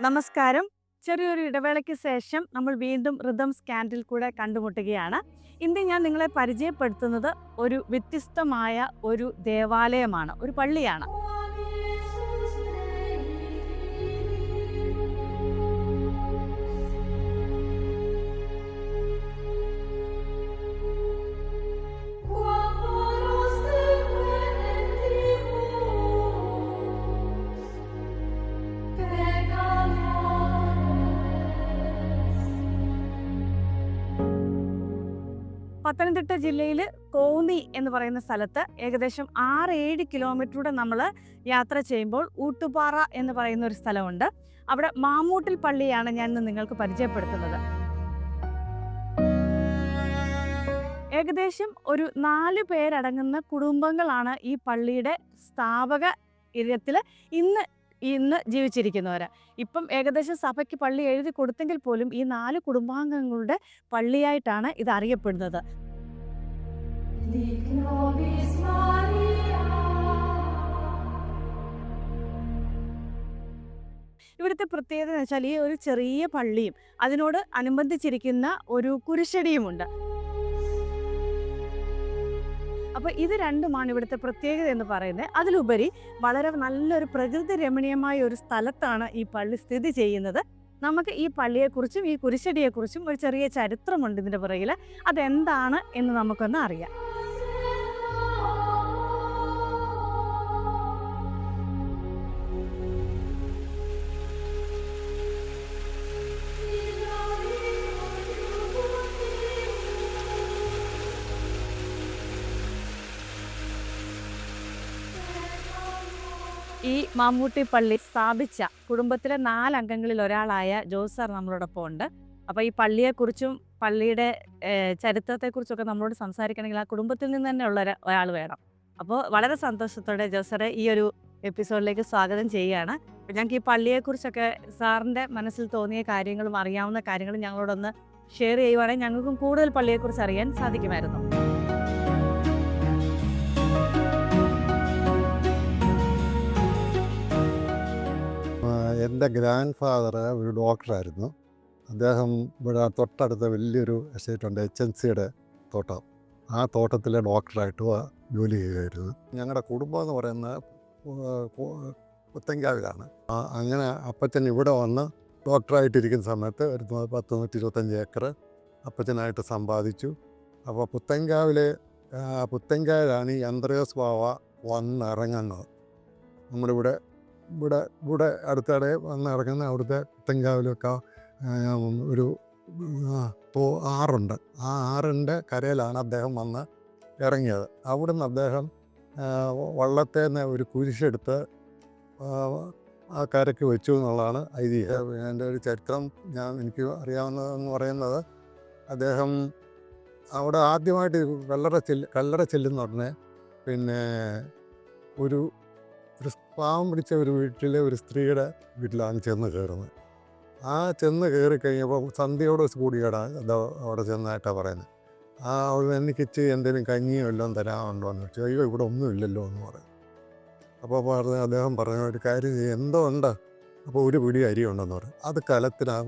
നമസ്കാരം. ചെറിയൊരു ഇടവേളയ്ക്ക് ശേഷം നമ്മൾ വീണ്ടും റിതംസ് ക്യാൻഡിൽ കൂടെ കണ്ടുമുട്ടുകയാണ്. ഇന്ന് ഞാൻ നിങ്ങളെ പരിചയപ്പെടുത്തുന്നത് ഒരു വ്യത്യസ്തമായ ഒരു ദേവാലയമാണ്, ഒരു പള്ളിയാണ്. പത്തനംതിട്ട ജില്ലയിൽ കോന്നി എന്ന് പറയുന്ന സ്ഥലത്ത് ഏകദേശം 6-7 കിലോമീറ്ററൂടെ നമ്മൾ യാത്ര ചെയ്യുമ്പോൾ ഊട്ടുപാറ എന്ന് പറയുന്ന ഒരു സ്ഥലമുണ്ട്. അവിടെ മാമൂട്ടിൽ പള്ളിയാണ് ഞാൻ ഇന്ന് നിങ്ങൾക്ക് പരിചയപ്പെടുത്തുന്നത്. ഏകദേശം ഒരു 4 പേരടങ്ങുന്ന കുടുംബങ്ങളാണ് ഈ പള്ളിയുടെ സ്ഥാപക ഇരത്തിൽ ഇന്ന് ഇന്ന് ജീവിച്ചിരിക്കുന്നവർ. ഇപ്പം ഏകദേശം സഭയ്ക്ക് പള്ളി എഴുതി കൊടുത്തെങ്കിൽ പോലും ഈ 4 കുടുംബാംഗങ്ങളുടെ പള്ളിയായിട്ടാണ് ഇത് അറിയപ്പെടുന്നത്. ഇവിടുത്തെ പ്രത്യേകത എന്ന് വെച്ചാൽ ഈ ഒരു ചെറിയ പള്ളിയും അതിനോട് അനുബന്ധിച്ചിരിക്കുന്ന ഒരു കുരിശടിയുമുണ്ട്. അപ്പോൾ ഇത് രണ്ടുമാണ് ഇവിടുത്തെ പ്രത്യേകത എന്ന് പറയുന്നത്. അതിലുപരി വളരെ നല്ലൊരു പ്രകൃതി രമണീയമായ ഒരു സ്ഥലത്താണ് ഈ പള്ളി സ്ഥിതി ചെയ്യുന്നത്. നമുക്ക് ഈ പള്ളിയെക്കുറിച്ചും ഈ കുരിശടിയെക്കുറിച്ചും ഒരു ചെറിയ ചരിത്രമുണ്ട് ഇതിൻ്റെ പുറകിൽ. അതെന്താണ് എന്ന് നമുക്കൊന്ന് അറിയാം. ഈ മാമൂട്ടി പള്ളി സ്ഥാപിച്ച കുടുംബത്തിലെ 4 അംഗങ്ങളിൽ ഒരാളായ ജോസ് സാർ നമ്മളോടൊപ്പം ഉണ്ട്. അപ്പോൾ ഈ പള്ളിയെക്കുറിച്ചും പള്ളിയുടെ ചരിത്രത്തെക്കുറിച്ചൊക്കെ നമ്മളോട് സംസാരിക്കണമെങ്കിൽ ആ കുടുംബത്തിൽ നിന്ന് തന്നെ ഉള്ള ഒരാൾ വേണം. അപ്പോൾ വളരെ സന്തോഷത്തോടെ ജോസ് സാറെ ഈ ഒരു എപ്പിസോഡിലേക്ക് സ്വാഗതം ചെയ്യുകയാണ്. ഞങ്ങൾക്ക് ഈ പള്ളിയെക്കുറിച്ചൊക്കെ സാറിൻ്റെ മനസ്സിൽ തോന്നിയ കാര്യങ്ങളും അറിയാവുന്ന കാര്യങ്ങളും ഞങ്ങളോടൊന്ന് ഷെയർ ചെയ്യുവാണെങ്കിൽ ഞങ്ങൾക്കും കൂടുതൽ പള്ളിയെക്കുറിച്ച് അറിയാൻ സാധിക്കുമായിരുന്നു. എൻ്റെ ഗ്രാൻഡ് ഫാദർ ഒരു ഡോക്ടറായിരുന്നു. അദ്ദേഹം ഇവിടെ തൊട്ടടുത്ത വലിയൊരു എസ്റ്റേറ്റുണ്ട്, HNCയുടെ തോട്ടം. ആ തോട്ടത്തിലെ ഡോക്ടറായിട്ട് ജോലി ചെയ്യുമായിരുന്നു. ഞങ്ങളുടെ കുടുംബം എന്ന് പറയുന്നത് പുത്തൻകാവിലാണ്. അങ്ങനെ അപ്പച്ചൻ ഇവിടെ വന്ന് ഡോക്ടറായിട്ടിരിക്കുന്ന സമയത്ത് ഒരു 10-125 ഏക്കർ അപ്പച്ചനായിട്ട് സമ്പാദിച്ചു. അപ്പോൾ പുത്തൻകാവിലാണ് ഈ അന്ത്രയോസ് ബാവ വന്നിറങ്ങുന്നത്. നമ്മളിവിടെ ഇവിടെ ഇവിടെ അടുത്തിടെ വന്നിറങ്ങുന്ന അവിടുത്തെ പുത്തൻകാവിലൊക്കെ ഒരു ആറുണ്ട്. ആ ആറിൻ്റെ കരയിലാണ് അദ്ദേഹം വന്ന് ഇറങ്ങിയത്. അവിടുന്ന് അദ്ദേഹം വള്ളത്തിൽ നിന്ന് ഒരു കുരിശെടുത്ത് ആ കരയ്ക്ക് വെച്ചു എന്നുള്ളതാണ് ഐതിഹ്യം. എൻ്റെ ഒരു ചരിത്രം എനിക്ക് അറിയാവുന്നതെന്ന് പറയുന്നത്, അദ്ദേഹം അവിടെ ആദ്യമായിട്ട് കല്ലറ ചെല്ലുന്ന ഉടനെ പിന്നെ ഒരു പാവം പിടിച്ച ഒരു വീട്ടിലെ ഒരു സ്ത്രീയുടെ വീട്ടിലാണ് ചെന്ന് കയറുന്നത്. ആ ചെന്ന് കയറി കഴിഞ്ഞപ്പോൾ സന്ധ്യയോട് കൂടിയാണ് അവിടെ ചെന്നായിട്ടാണ് പറയുന്നത്. അവൾ എനിക്ക് ഇച്ചിരി എന്തെങ്കിലും കഞ്ഞിയോ എല്ലാം തരാനുണ്ടോ എന്ന് ചോദിച്ചു. അയ്യോ ഇവിടെ ഒന്നും ഇല്ലല്ലോ എന്ന് പറയും. അപ്പോൾ അദ്ദേഹം പറഞ്ഞു, ഒരു കാര്യം എന്തോ ഉണ്ട്. അപ്പോൾ ഒരു പിടി അരി ഉണ്ടെന്ന് പറയും. അത്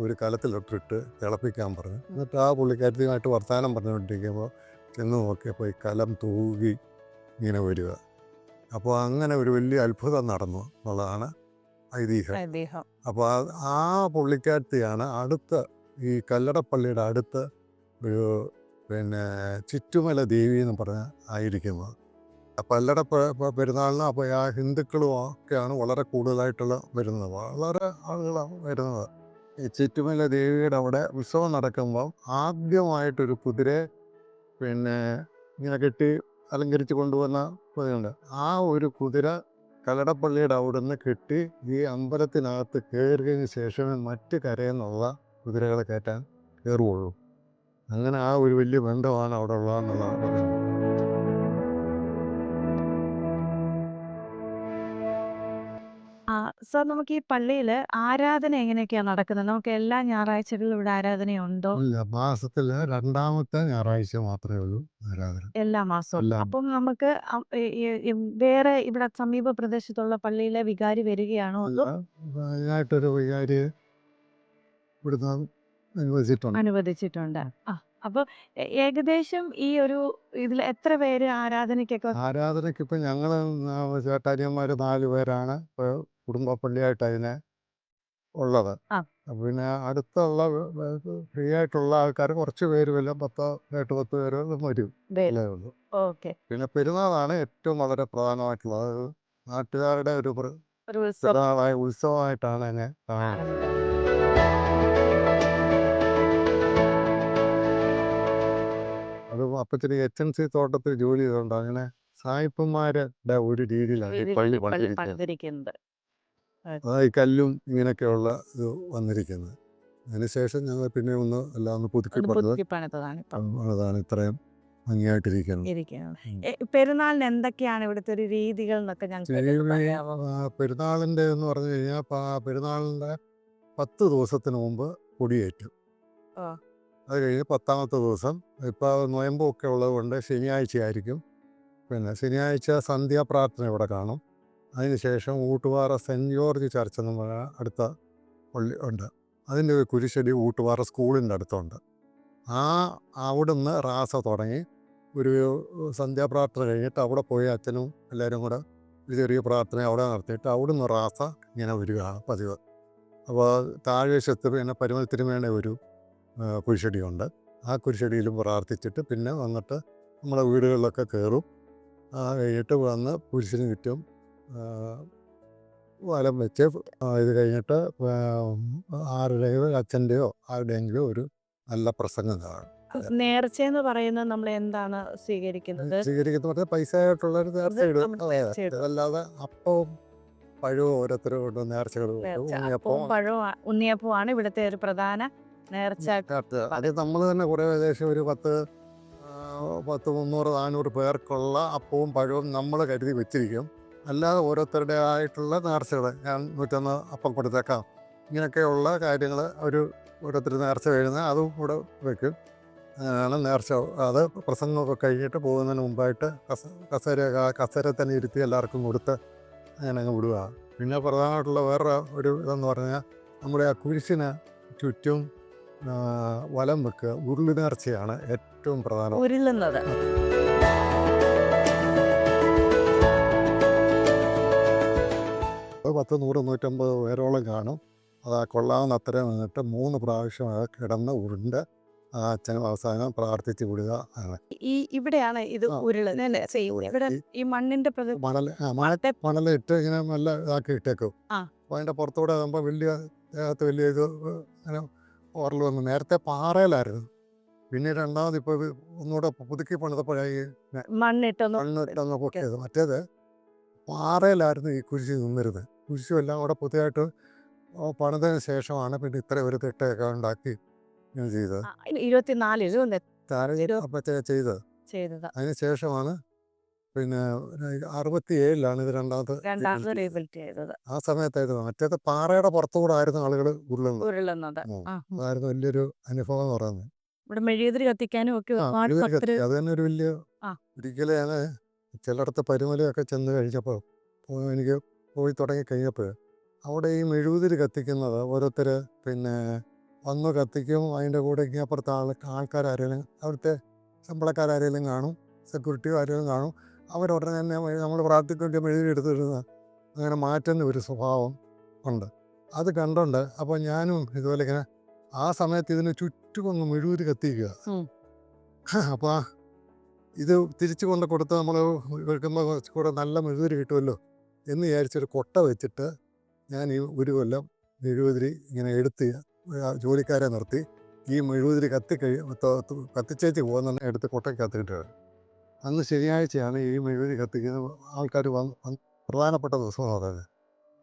ഒരു കലത്തിലിട്ടിട്ട് തിളപ്പിക്കാൻ പറഞ്ഞു. എന്നിട്ട് ആ പുള്ളിക്കാരത്തിയുമായിട്ട് വർത്തമാനം പറഞ്ഞുകൊണ്ടിരിക്കുമ്പോൾ ചെന്ന് നോക്കിയപ്പോൾ ഈ കലം തൂകി ഇങ്ങനെ വരിക. അപ്പോൾ അങ്ങനെ ഒരു വലിയ അത്ഭുതം നടന്നു എന്നുള്ളതാണ് ഐതിഹ്യം. അപ്പോൾ ആ പുള്ളിക്കാരത്തിയാണ് ഈ കല്ലടപ്പള്ളിയുടെ അടുത്ത് ഒരു ചുറ്റുമല ദേവി എന്ന് പറഞ്ഞ ആയിരിക്കുന്നത്. കല്ലട പെരുന്നാളിന് അപ്പോൾ ആ ഹിന്ദുക്കളും ഒക്കെയാണ് വളരെ കൂടുതലായിട്ടുള്ള വരുന്നത്. വളരെ ആളുകളാണ് വരുന്നത്. ഈ ചുറ്റുമല ദേവിയുടെ അവിടെ ഉത്സവം നടക്കുമ്പോൾ ആദ്യമായിട്ടൊരു കുതിരയെ ഇങ്ങനെ കെട്ടി അലങ്കരിച്ച് കൊണ്ടുവന്ന കുതിരയുണ്ട്. ആ ഒരു കുതിര കല്ലടപ്പള്ളിയുടെ അവിടുന്ന് കെട്ടി ഈ അമ്പലത്തിനകത്ത് കയറിയതിന് ശേഷമേ മറ്റ് കരയിൽ നിന്നുള്ള കുതിരകളെ കയറ്റാൻ കയറുകയുള്ളൂ. അങ്ങനെ ആ ഒരു വലിയ ബന്ധമാണ് അവിടെ ഉള്ളതെന്നുള്ളതാണ് പറയുന്നത്. സർ നമുക്ക് ഈ പള്ളിയിൽ ആരാധന എങ്ങനെയൊക്കെയാണ് നടക്കുന്നത്? നമുക്ക് എല്ലാ ഞായറാഴ്ചകളിലും ഇവിടെ ആരാധനയുണ്ടോ? ഇല്ല, മാസത്തിൽ രണ്ടാമത്തെ ഞായറാഴ്ച മാത്രമേ ഉള്ളൂ ആരാധന. എല്ലാ മാസവും. എല്ലാം അപ്പം നമുക്ക് വേറെ ഇവിടെ സമീപ പ്രദേശത്തുള്ള പള്ളിയിലെ വികാരി വരികയാണോ? അതോ അതിനായിട്ടൊരു വികാരി ഇവിടുന്ന് അനുവദിച്ചിട്ടുണ്ട്. അനുവദിച്ചിട്ടുണ്ട്. ആ. അപ്പൊ ഏകദേശം ഈ ഒരു ഇതിൽ എത്ര പേര് ആരാധനയ്ക്കൊക്കെ ആരാധനയ്ക്ക് ഇപ്പം ഞങ്ങൾ ചേട്ടാനിയന്മാർ 4 പേരാണ് ഇപ്പോൾ കുടുംബ പള്ളിയായിട്ട് അതിനെ ഉള്ളത്. ആ. പിന്നെ അടുത്തുള്ള ഫ്രീ ആയിട്ടുള്ള ആൾക്കാർ കുറച്ച് പേര് വല്ല 10 പേര് വരും വരും? അല്ലേ ഉള്ളൂ. ഓക്കെ. പിന്നെ പെരുന്നാളാണ് ഏറ്റവും വളരെ പ്രധാനമായിട്ടുള്ളത്. അത് നാട്ടുകാരുടെ ഒരു ഒരു ഉത്സവം ഉത്സവമായിട്ടാണ് അതിനെ കാണുന്നത്. കാണുന്നത്. അത് അപ്പച്ചന് HNC തോട്ടത്തിൽ ജോലി ചെയ്തുകൊണ്ട് അങ്ങനെ സായിപ്പന്മാരുടെ ഒരു രീതിയിലാണ് ഈ പള്ളി പണിതിരിക്കുന്നത്. പണിതിരിക്കുന്നത്. അതായത് ഈ കല്ലും ഇങ്ങനെയൊക്കെയുള്ള ഇത് വന്നിരിക്കുന്നത്. അതിനുശേഷം ഞങ്ങൾ പിന്നെ ഒന്ന് എല്ലാം ഒന്ന് പുതുക്കി പണിത് പുതുക്കി പണിതതാണ് ഇപ്പം അതാണ് ഇത്രയും ഭംഗിയായിട്ടിരിക്കുന്നത്. ഇരിക്കുന്നത്. പെരുന്നാളിന് എന്തൊക്കെയാണ് ഇവിടുത്തെ ഒരു രീതികൾ എന്നൊക്കെ ഞങ്ങൾക്ക് പറയാമോ? പെരുന്നാളിൻ്റെ എന്ന് പറഞ്ഞു കഴിഞ്ഞാൽ പെരുന്നാളിൻ്റെ 10 ദിവസത്തിന് മുമ്പ് കൊടിയേറ്റും. ആ. അത് കഴിഞ്ഞ് 10ാമത്തെ ദിവസം ഇപ്പോൾ നൊയമ്പൊക്കെ ഉള്ളത് കൊണ്ട് ശനിയാഴ്ചയായിരിക്കും. പിന്നെ ശനിയാഴ്ച സന്ധ്യാപ്രാർത്ഥന ഇവിടെ കാണും. അതിനുശേഷം ഊട്ടുപാറ സെൻറ്റ് ജോർജ് ചർച്ച് എന്ന് പറഞ്ഞാൽ അടുത്ത പള്ളി ഉണ്ട്. അതിൻ്റെ ഒരു കുരിശടി ഊട്ടുപാറ സ്കൂളിൻ്റെ അടുത്തുണ്ട്. അവിടുന്ന് റാസ തുടങ്ങി ഒരു സന്ധ്യാപ്രാർത്ഥന കഴിഞ്ഞിട്ട് അവിടെ പോയി അച്ഛനും എല്ലാവരും കൂടെ ഒരു ചെറിയ പ്രാർത്ഥന അവിടെ നടത്തിയിട്ട് അവിടുന്ന് റാസ ഇങ്ങനെ വരികയാണ് പതിവ്. അപ്പോൾ താഴ്വശത്ത് പിന്നെ പരിമൽ തിരുമേണ ഒരു കുരിശടിയുണ്ട്. ആ കുരിശടിയിലും പ്രാർത്ഥിച്ചിട്ട് പിന്നെ വന്നിട്ട് നമ്മളെ വീടുകളിലൊക്കെ കയറും. കഴിഞ്ഞിട്ട് വന്ന് കുരിശിന് ചുറ്റും വലം വെച്ച് ഇത് കഴിഞ്ഞിട്ട് ആരുടെയോ അച്ഛൻ്റെയോ ആരുടെയെങ്കിലും ഒരു നല്ല പ്രസംഗം കാണും. നേർച്ചയെന്ന് പറയുന്നത് നമ്മൾ എന്താണ് സ്വീകരിക്കുന്നത്? സ്വീകരിക്കുന്ന പൈസയായിട്ടുള്ളൊരു നേർച്ച ഇടും. അതല്ലാതെ അപ്പവും പഴവും ഓരോരുത്തരും കൊണ്ട് നേർച്ചകൾ ഉണ്ണിയപ്പമാണ് ഇവിടുത്തെ ഒരു പ്രധാന നേർച്ച. അത് നമ്മൾ തന്നെ കുറേ ഏകദേശം ഒരു 10, 300, 400 പേർക്കുള്ള അപ്പവും പഴവും നമ്മൾ കരുതി വെച്ചിരിക്കും. അല്ലാതെ ഓരോരുത്തരുടെ ആയിട്ടുള്ള നേർച്ചകൾ ഞാൻ 101 അപ്പം കൊടുത്തേക്കാം ഇങ്ങനെയൊക്കെയുള്ള കാര്യങ്ങൾ ഓരോരുത്തർ നേർച്ച കഴിയുന്നത് അതും കൂടെ വയ്ക്കും. ആണ് നേർച്ച. അത് പ്രസംഗമൊക്കെ കഴിഞ്ഞിട്ട് പോകുന്നതിന് മുമ്പായിട്ട് കസേര തന്നെ ഇരുത്തി എല്ലാവർക്കും കൊടുത്ത് അങ്ങനെ അങ്ങ് വിടുക. പിന്നെ പ്രധാനമായിട്ടുള്ള വേറെ ഒരു ഇതെന്ന് പറഞ്ഞാൽ നമ്മുടെ ആ കുരിശിന് ചുറ്റും വലം വെക്കുക. ഉരുളി നേർച്ചയാണ് ഏറ്റവും പ്രധാനം. ഉരുളുന്നത് 10, 100, 150 പേരോളം കാണും. അത് കൊള്ളാവുന്ന അത്രയും വന്നിട്ട് 3 പ്രാവശ്യം കിടന്ന് ഉരുണ്ട് അച്ഛനും അവസാനം പ്രാർത്ഥിച്ച് വിടുക ആണ്. ഇവിടെയാണ് ഇത് ഉരുളുന്നത്. ഇവിടെ ഈ മണ്ണിന്റെ മണലിട്ട് ഇങ്ങനെ നല്ല ഇതാക്കി ഇട്ടേക്കും. അപ്പോൾ അതിൻ്റെ പുറത്തൂടെ ആകുമ്പോൾ വലിയ ഇത് അങ്ങനെ ഓറൽ വന്നു. നേരത്തെ പാറയിലായിരുന്നു. പിന്നെ രണ്ടാമത് ഇപ്പോൾ ഇത് ഒന്നുകൂടെ പുതുക്കി പണിതപ്പോഴായി മണ്ണിട്ടൊന്ന് പൊക്കിയത്. മറ്റേത് പാറയിലായിരുന്നു ഈ കുരിശ് നിന്നിരുന്നത്. കുരിശും എല്ലാം കൂടെ പുതിയതായിട്ട് പണിതതിന് ശേഷമാണ് പിന്നെ ഇത്ര ഒരു തിട്ടയൊക്കെ ഉണ്ടാക്കി ചെയ്തത്. 24 ചെയ്തത്. അതിന് ശേഷമാണ് പിന്നെ 67ലാണ് ഇത് രണ്ടാമത് റീബിൽഡ് ചെയ്തത്. ആ സമയത്തായിരുന്നു. മറ്റേത് പാറയുടെ പുറത്തുകൂടെ ആയിരുന്നു ആളുകൾ ഉരുളുന്നത്. അതായിരുന്നു വലിയൊരു അനുഭവം എന്ന് പറയുന്നത്. ഇവിടെ മെഴുകുതിരി കത്തിക്കാനും ഒക്കെ അത് തന്നെ ഒരു വലിയ ഒരിക്കലും ഞാൻ ചിലയിടത്ത് പരുമലയൊക്കെ ചെന്ന് കഴിഞ്ഞപ്പോൾ എനിക്ക് പോയി തുടങ്ങി കഴിഞ്ഞപ്പോൾ അവിടെ ഈ മെഴുകുതിരി കത്തിക്കുന്നത് ഓരോരുത്തർ പിന്നെ വന്ന് കത്തിക്കും. അതിൻ്റെ കൂടെ ഇങ്ങപ്പുറത്ത് ആൾക്കാരാരെങ്കിലും അവിടുത്തെ ശമ്പളക്കാരാരെങ്കിലും കാണും, സെക്യൂരിറ്റിയോ ആരെങ്കിലും കാണും. അവരുടനെ തന്നെ നമ്മൾ പ്രാർത്ഥിക്കുകയൊക്കെ മെഴുകുതിരി എടുത്തിരുന്ന അങ്ങനെ മാറ്റുന്ന ഒരു സ്വഭാവം ഉണ്ട്. അത് കണ്ടുകൊണ്ട് അപ്പോൾ ഞാനും ഇതുപോലെ ഇങ്ങനെ ആ സമയത്ത് ഇതിന് ചുറ്റുമൊന്ന് മെഴുകുതിരി കത്തിക്കുക. അപ്പോൾ ഇത് തിരിച്ചു കൊണ്ട് കൊടുത്ത് നമ്മൾ വെക്കുമ്പോൾ കുറച്ചുകൂടെ നല്ല മെഴുകുതിരി കിട്ടുമല്ലോ എന്ന് വിചാരിച്ചൊരു കൊട്ട വെച്ചിട്ട് ഞാൻ ഈ ഒരു കൊല്ലം മെഴുകുതിരി ഇങ്ങനെ എടുത്ത് ജോലിക്കാരെ നിർത്തി ഈ മെഴുകുതിരി കത്തിച്ചേച്ച് പോകുന്ന എടുത്ത് കൊട്ടയ്ക്കകത്തിട്ട് അന്ന് ശനിയാഴ്ചയാണ് ഈ മെഴുകുതിരി കത്തിക്കുന്ന ആൾക്കാർ പ്രധാനപ്പെട്ട ദിവസമാണ് അതായത്.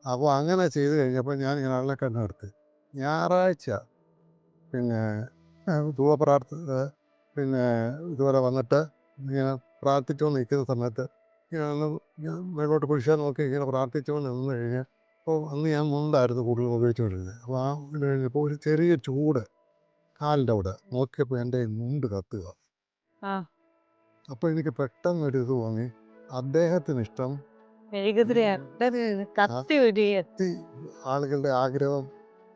അപ്പോൾ അങ്ങനെ ചെയ്ത് കഴിഞ്ഞപ്പോൾ ഞാൻ ഇങ്ങനെ ആളിനെ കണ്ടു നിർത്തി. ഞായറാഴ്ച പിന്നെ പിന്നെ ഇതുപോലെ വന്നിട്ട് ഇങ്ങനെ പ്രാർത്ഥിച്ചുകൊണ്ട് നിൽക്കുന്ന സമയത്ത് ഇങ്ങനെ മേലോട്ട് കുരിശാൻ നോക്കി ഇങ്ങനെ പ്രാർത്ഥിച്ചുകൊണ്ട് നിന്ന് കഴിഞ്ഞാൽ അപ്പോൾ അന്ന് ഞാൻ മുണ്ടായിരുന്നു കൂടുതൽ ഉപയോഗിച്ചുകൊണ്ടിരുന്നത്. അപ്പോൾ ആ ഇത് കഴിഞ്ഞപ്പോൾ ഒരു ചെറിയ ചൂട് കാലിൻ്റെ അവിടെ നോക്കിയപ്പോൾ എൻ്റെ മുണ്ട് കത്തുക. ആ അപ്പോൾ എനിക്ക് പെട്ടെന്നൊരു ഇത് തോന്നി, അദ്ദേഹത്തിന് ഇഷ്ടം കത്തി ഒരു ഈ ആളുകളുടെ ആഗ്രഹം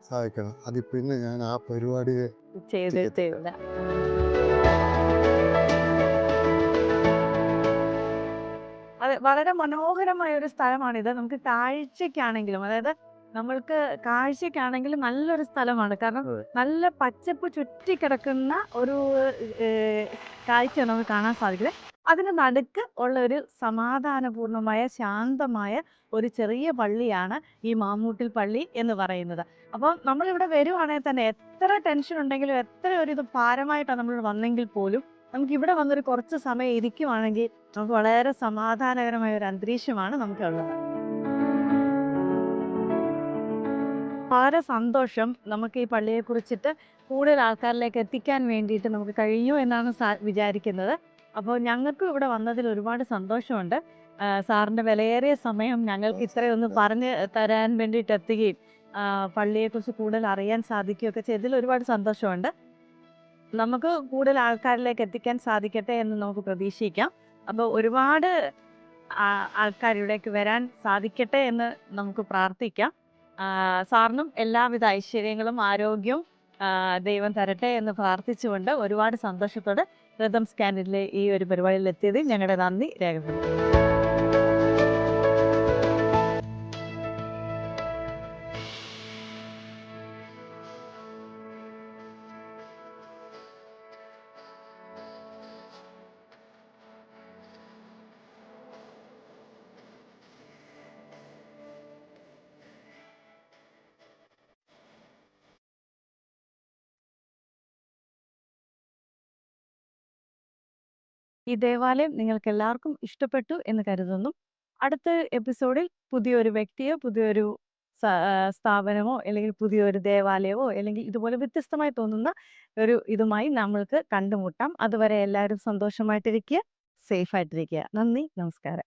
സാധിക്കണം. അതിൽ പിന്നെ ഞാൻ ആ പരിപാടിയെ ചെയ്തിട്ടേ ഇല്ല. അതെ, വളരെ മനോഹരമായ ഒരു സ്ഥലമാണിത്. നമുക്ക് കാഴ്ചയ്ക്കാണെങ്കിലും, അതായത് നമ്മൾക്ക് കാഴ്ചയ്ക്കാണെങ്കിലും നല്ലൊരു സ്ഥലമാണ്. കാരണം നല്ല പച്ചപ്പ് ചുറ്റിക്കിടക്കുന്ന ഒരു ഏഹ്, കാഴ്ച നമുക്ക് കാണാൻ സാധിക്കുന്നത്. അതിന് നടുക്ക് ഉള്ള ഒരു സമാധാനപൂർണ്ണമായ ശാന്തമായ ഒരു ചെറിയ പള്ളിയാണ് ഈ മാമൂട്ടിൽ പള്ളി എന്ന് പറയുന്നത്. അപ്പം നമ്മളിവിടെ വരുവാണെങ്കിൽ തന്നെ എത്ര ടെൻഷൻ ഉണ്ടെങ്കിലും എത്ര ഒരു ഇത് ഭാരമായിട്ടാണ് നമ്മൾ വന്നെങ്കിൽ പോലും നമുക്ക് ഇവിടെ വന്നൊരു കുറച്ച് സമയം ഇരിക്കുവാണെങ്കിൽ നമുക്ക് വളരെ സമാധാനകരമായ ഒരു അന്തരീക്ഷമാണ് നമുക്കുള്ളത്. വളരെ സന്തോഷം നമുക്ക് ഈ പള്ളിയെ കുറിച്ചിട്ട് കൂടുതൽ ആൾക്കാരിലേക്ക് എത്തിക്കാൻ വേണ്ടിയിട്ട് നമുക്ക് കഴിഞ്ഞു എന്നാണ് വിചാരിക്കുന്നത്. അപ്പോൾ ഞങ്ങൾക്കും ഇവിടെ വന്നതിൽ ഒരുപാട് സന്തോഷമുണ്ട്. സാറിൻ്റെ വിലയേറിയ സമയം ഞങ്ങൾക്ക് ഇത്രയൊന്ന് പറഞ്ഞ് തരാൻ വേണ്ടിയിട്ട് എത്തുകയും പള്ളിയെക്കുറിച്ച് കൂടുതൽ അറിയാൻ സാധിക്കുകയൊക്കെ ചെയ്തതിൽ ഒരുപാട് സന്തോഷമുണ്ട്. നമുക്ക് കൂടുതൽ ആൾക്കാരിലേക്ക് എത്തിക്കാൻ സാധിക്കട്ടെ എന്ന് നമുക്ക് പ്രതീക്ഷിക്കാം. അപ്പോൾ ഒരുപാട് ആൾക്കാർ ഇവിടേക്ക് വരാൻ സാധിക്കട്ടെ എന്ന് നമുക്ക് പ്രാർത്ഥിക്കാം. സാറിനും എല്ലാവിധ ഐശ്വര്യങ്ങളും ആരോഗ്യവും ദൈവം തരട്ടെ എന്ന് പ്രാർത്ഥിച്ചുകൊണ്ട് ഒരുപാട് സന്തോഷത്തോടെ റിതം സ്കാനിലെ ഈ ഒരു പരിപാടിയിൽ എത്തിയതിൽ ഞങ്ങളുടെ നന്ദി രേഖപ്പെടുത്തുന്നു. ഈ ദേവാലയം നിങ്ങൾക്ക് എല്ലാവർക്കും ഇഷ്ടപ്പെട്ടു എന്ന് കരുതുന്നു. അടുത്ത എപ്പിസോഡിൽ പുതിയൊരു വ്യക്തിയോ പുതിയൊരു സ്ഥാപനമോ അല്ലെങ്കിൽ പുതിയൊരു ദേവാലയമോ അല്ലെങ്കിൽ ഇതുപോലെ വ്യത്യസ്തമായി തോന്നുന്ന ഒരു ഇതുമായി നമ്മൾക്ക് കണ്ടുമുട്ടാം. അതുവരെ എല്ലാവരും സന്തോഷമായിട്ടിരിക്കുക, സേഫ് ആയിട്ടിരിക്കുക. നന്ദി, നമസ്കാരം.